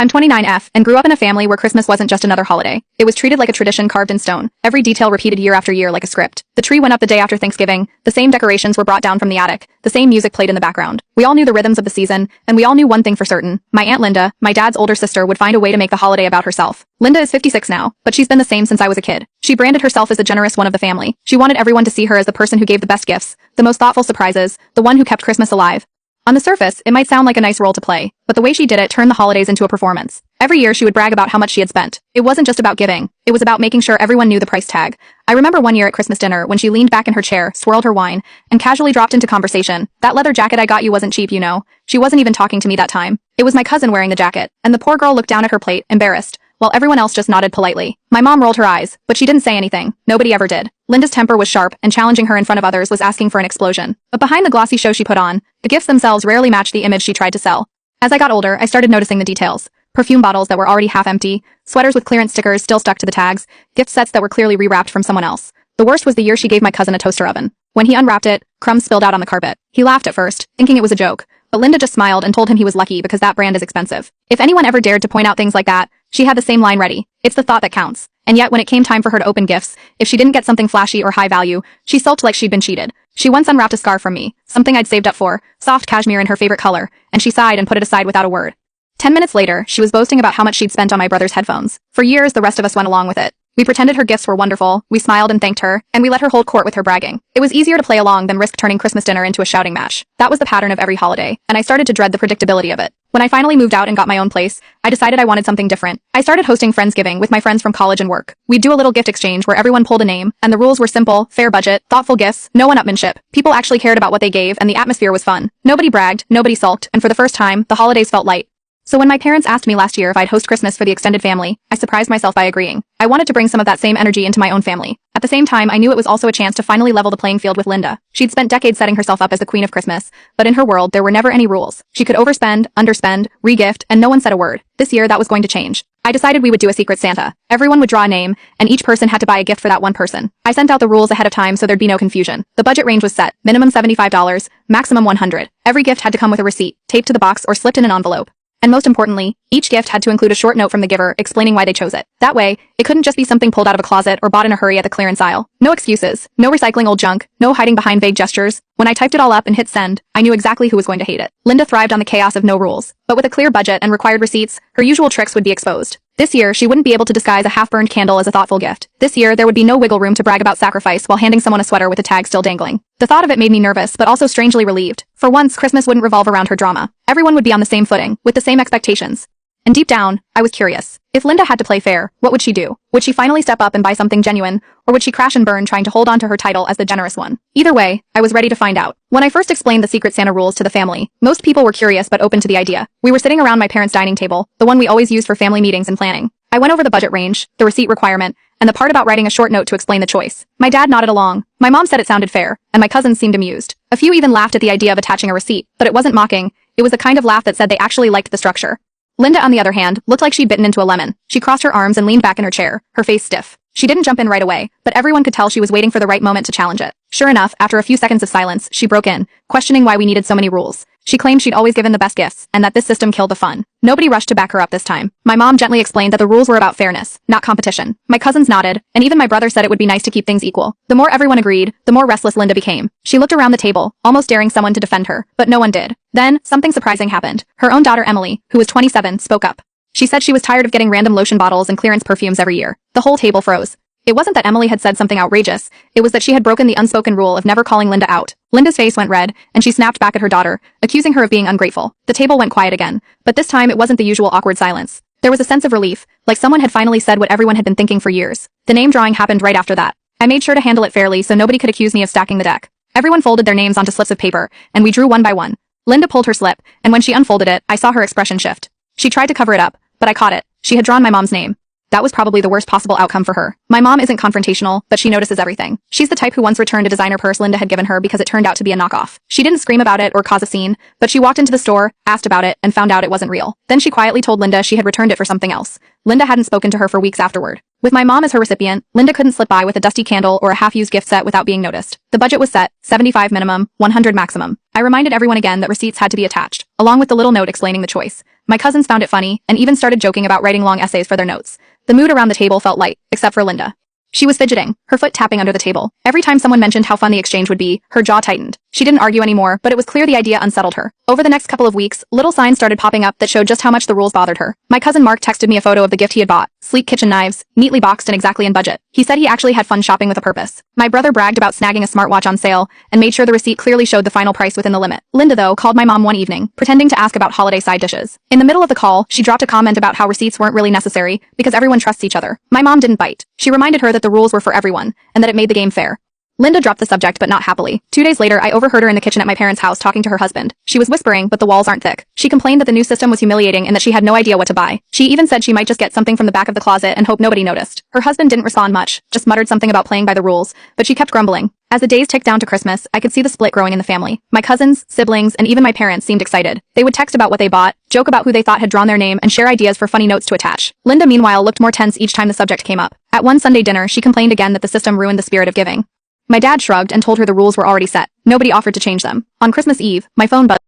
I'm 29F and grew up in a family where Christmas wasn't just another holiday. It was treated like a tradition carved in stone. Every detail repeated year after year like a script. The tree went up the day after Thanksgiving, the same decorations were brought down from the attic, the same music played in the background. We all knew the rhythms of the season, and we all knew one thing for certain. My Aunt Linda, my dad's older sister, would find a way to make the holiday about herself. Linda is 56 now, but she's been the same since I was a kid. She branded herself as the generous one of the family. She wanted everyone to see her as the person who gave the best gifts, the most thoughtful surprises, the one who kept Christmas alive. On the surface, it might sound like a nice role to play, but the way she did it turned the holidays into a performance. Every year she would brag about how much she had spent. It wasn't just about giving, it was about making sure everyone knew the price tag. I remember one year at Christmas dinner when she leaned back in her chair, swirled her wine, and casually dropped into conversation. "That leather jacket I got you wasn't cheap, you know." She wasn't even talking to me that time. It was my cousin wearing the jacket, and the poor girl looked down at her plate, embarrassed, while everyone else just nodded politely. My mom rolled her eyes, but she didn't say anything. Nobody ever did. Linda's temper was sharp, and challenging her in front of others was asking for an explosion. But behind the glossy show she put on, the gifts themselves rarely matched the image she tried to sell. As I got older, I started noticing the details. Perfume bottles that were already half empty, sweaters with clearance stickers still stuck to the tags, gift sets that were clearly rewrapped from someone else. The worst was the year she gave my cousin a toaster oven. When he unwrapped it, crumbs spilled out on the carpet. He laughed at first, thinking it was a joke, but Linda just smiled and told him he was lucky because that brand is expensive. If anyone ever dared to point out things like that, she had the same line ready. It's the thought that counts. And yet when it came time for her to open gifts, if she didn't get something flashy or high value, she sulked like she'd been cheated. She once unwrapped a scarf from me, something I'd saved up for, soft cashmere in her favorite color, and she sighed and put it aside without a word. 10 minutes later, she was boasting about how much she'd spent on my brother's headphones. For years, the rest of us went along with it. We pretended her gifts were wonderful, we smiled and thanked her, and we let her hold court with her bragging. It was easier to play along than risk turning Christmas dinner into a shouting match. That was the pattern of every holiday, and I started to dread the predictability of it. When I finally moved out and got my own place, I decided I wanted something different. I started hosting Friendsgiving with my friends from college and work. We'd do a little gift exchange where everyone pulled a name, and the rules were simple, fair budget, thoughtful gifts, no one-upmanship. People actually cared about what they gave, and the atmosphere was fun. Nobody bragged, nobody sulked, and for the first time, the holidays felt light. So when my parents asked me last year if I'd host Christmas for the extended family, I surprised myself by agreeing. I wanted to bring some of that same energy into my own family. At the same time, I knew it was also a chance to finally level the playing field with Linda. She'd spent decades setting herself up as the queen of Christmas, but in her world, there were never any rules. She could overspend, underspend, re-gift, and no one said a word. This year, that was going to change. I decided we would do a secret Santa. Everyone would draw a name, and each person had to buy a gift for that one person. I sent out the rules ahead of time so there'd be no confusion. The budget range was set, minimum $75, maximum $100. Every gift had to come with a receipt, taped to the box or slipped in an envelope. And most importantly, each gift had to include a short note from the giver explaining why they chose it. That way, it couldn't just be something pulled out of a closet or bought in a hurry at the clearance aisle. No excuses, no recycling old junk, no hiding behind vague gestures. When I typed it all up and hit send, I knew exactly who was going to hate it. Linda thrived on the chaos of no rules. But with a clear budget and required receipts, her usual tricks would be exposed. This year, she wouldn't be able to disguise a half-burned candle as a thoughtful gift. This year, there would be no wiggle room to brag about sacrifice while handing someone a sweater with a tag still dangling. The thought of it made me nervous, but also strangely relieved. For once, Christmas wouldn't revolve around her drama. Everyone would be on the same footing, with the same expectations. And deep down, I was curious. If Linda had to play fair, what would she do? Would she finally step up and buy something genuine, or would she crash and burn trying to hold on to her title as the generous one? Either way, I was ready to find out. When I first explained the Secret Santa rules to the family, most people were curious but open to the idea. We were sitting around my parents' dining table, the one we always used for family meetings and planning. I went over the budget range, the receipt requirement, and the part about writing a short note to explain the choice. My dad nodded along. My mom said it sounded fair, and my cousins seemed amused. A few even laughed at the idea of attaching a receipt, but it wasn't mocking. It was the kind of laugh that said they actually liked the structure. Linda, on the other hand, looked like she'd bitten into a lemon. She crossed her arms and leaned back in her chair, her face stiff. She didn't jump in right away, but everyone could tell she was waiting for the right moment to challenge it. Sure enough, after a few seconds of silence, she broke in, questioning why we needed so many rules. She claimed she'd always given the best gifts, and that this system killed the fun. Nobody rushed to back her up this time. My mom gently explained that the rules were about fairness, not competition. My cousins nodded, and even my brother said it would be nice to keep things equal. The more everyone agreed, the more restless Linda became. She looked around the table, almost daring someone to defend her, but no one did. Then, something surprising happened. Her own daughter Emily, who was 27, spoke up. She said she was tired of getting random lotion bottles and clearance perfumes every year. The whole table froze. It wasn't that Emily had said something outrageous, it was that she had broken the unspoken rule of never calling Linda out. Linda's face went red, and she snapped back at her daughter, accusing her of being ungrateful. The table went quiet again, but this time it wasn't the usual awkward silence. There was a sense of relief, like someone had finally said what everyone had been thinking for years. The name drawing happened right after that. I made sure to handle it fairly so nobody could accuse me of stacking the deck. Everyone folded their names onto slips of paper, and we drew one by one. Linda pulled her slip, and when she unfolded it, I saw her expression shift. She tried to cover it up, but I caught it. She had drawn my mom's name. That was probably the worst possible outcome for her. My mom isn't confrontational, but she notices everything. She's the type who once returned a designer purse Linda had given her because it turned out to be a knockoff. She didn't scream about it or cause a scene, but she walked into the store, asked about it, and found out it wasn't real. Then she quietly told Linda she had returned it for something else. Linda hadn't spoken to her for weeks afterward. With my mom as her recipient, Linda couldn't slip by with a dusty candle or a half-used gift set without being noticed. The budget was set, 75 minimum, 100 maximum. I reminded everyone again that receipts had to be attached, along with the little note explaining the choice. My cousins found it funny, and even started joking about writing long essays for their notes. The mood around the table felt light, except for Linda. She was fidgeting, her foot tapping under the table. Every time someone mentioned how fun the exchange would be, her jaw tightened. She didn't argue anymore, but it was clear the idea unsettled her. Over the next couple of weeks, little signs started popping up that showed just how much the rules bothered her. My cousin Mark texted me a photo of the gift he had bought, sleek kitchen knives, neatly boxed and exactly in budget. He said he actually had fun shopping with a purpose. My brother bragged about snagging a smartwatch on sale, and made sure the receipt clearly showed the final price within the limit. Linda, though, called my mom one evening, pretending to ask about holiday side dishes. In the middle of the call, she dropped a comment about how receipts weren't really necessary, because everyone trusts each other. My mom didn't bite. She reminded her that the rules were for everyone, and that it made the game fair. Linda dropped the subject, but not happily. 2 days later, I overheard her in the kitchen at my parents' house talking to her husband. She was whispering, but the walls aren't thick. She complained that the new system was humiliating and that she had no idea what to buy. She even said she might just get something from the back of the closet and hope nobody noticed. Her husband didn't respond much, just muttered something about playing by the rules, but she kept grumbling. As the days ticked down to Christmas, I could see the split growing in the family. My cousins, siblings, and even my parents seemed excited. They would text about what they bought, joke about who they thought had drawn their name, and share ideas for funny notes to attach. Linda, meanwhile, looked more tense each time the subject came up. At one Sunday dinner, she complained again that the system ruined the spirit of giving. My dad shrugged and told her the rules were already set. Nobody offered to change them. On Christmas Eve, my phone buzzed.